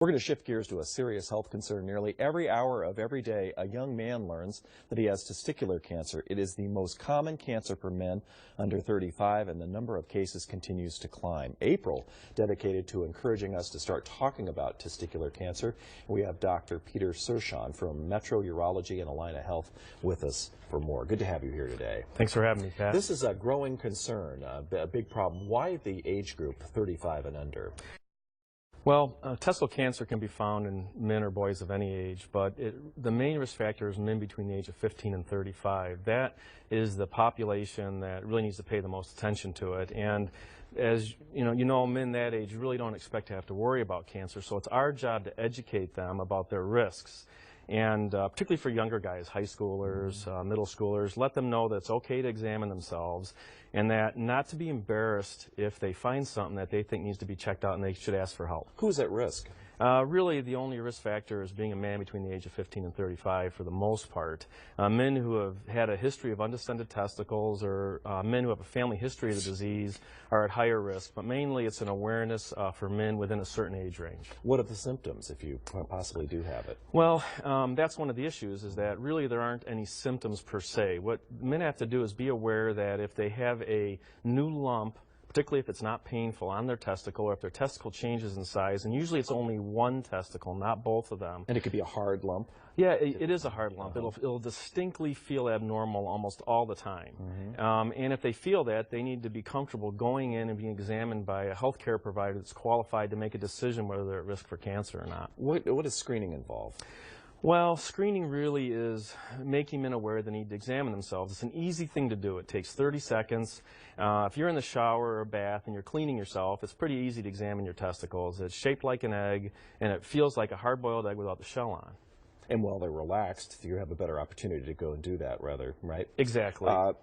We're going to shift gears to a serious health concern. Nearly every hour of every day, a young man learns that he has testicular cancer. It is the most common cancer for men under 35, and the number of cases continues to climb. April, dedicated to encouraging us to start talking about testicular cancer. We have Dr. Peter Sershon from Metro Urology and Allina Health with us for more. Good to have you here today. Thanks for having me, Pat. This is a growing concern, a big problem. Why the age group 35 and under? Well, testicular cancer can be found in men or boys of any age, but the main risk factor is men between the age of 15 and 35. That is the population that really needs to pay the most attention to it. And as you know, men that age really don't expect to have to worry about cancer, so it's our job to educate them about their risks. And particularly for younger guys, high schoolers, middle schoolers, let them know that it's okay to examine themselves and that not to be embarrassed if they find something that they think needs to be checked out and they should ask for help. Who's at risk? Really, the only risk factor is being a man between the age of 15 and 35 for the most part. Men who have had a history of undescended testicles or men who have a family history of the disease are at higher risk, but mainly it's an awareness for men within a certain age range. What are the symptoms if you possibly do have it? Well, that's one of the issues, is that really there aren't any symptoms per se. What men have to do is be aware that if they have a new lump, particularly if it's not painful, on their testicle, or if their testicle changes in size, and usually it's only one testicle, not both of them. And it could be a hard lump? Yeah, it is a hard lump. It'll distinctly feel abnormal almost all the time. And if they feel that, they need to be comfortable going in and being examined by a healthcare provider that's qualified to make a decision whether they're at risk for cancer or not. What does screening involve? Well, screening really is making men aware they need to examine themselves. It's an easy thing to do. It takes 30 seconds. If you're in the shower or bath and you're cleaning yourself, it's pretty easy to examine your testicles. It's shaped like an egg, and it feels like a hard-boiled egg without the shell on. And while they're relaxed, you have a better opportunity to go and do that, rather, right? Exactly. How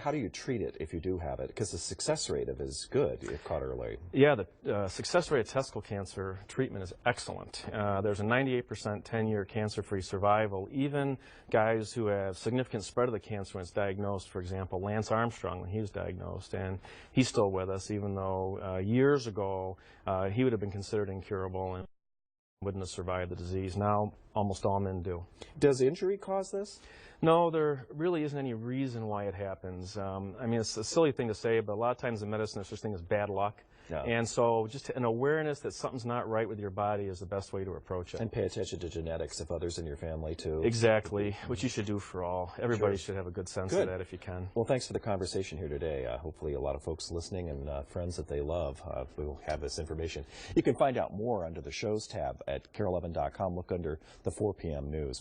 do you treat it if you do have it? Because the success rate of it is good if caught early. Yeah, the success rate of testicle cancer treatment is excellent. There's a 98% 10-year cancer-free survival. Even guys who have significant spread of the cancer when it's diagnosed, for example, Lance Armstrong, when he was diagnosed, and he's still with us, even though years ago he would have been considered incurable and wouldn't have survived the disease. Now, almost all men do. Does injury cause this? No, there really isn't any reason why it happens. I mean, it's a silly thing to say, but a lot of times in medicine, there's such thing as bad luck. Yeah. And so just an awareness that something's not right with your body is the best way to approach it. And pay attention to genetics of others in your family, too. Exactly, which you should do for all. Everybody should have a good sense of that if you can. Well, thanks for the conversation here today. Hopefully a lot of folks listening and friends that they love will have this information. You can find out more under the Shows tab at KARE11.com. Look under the 4 p.m. news.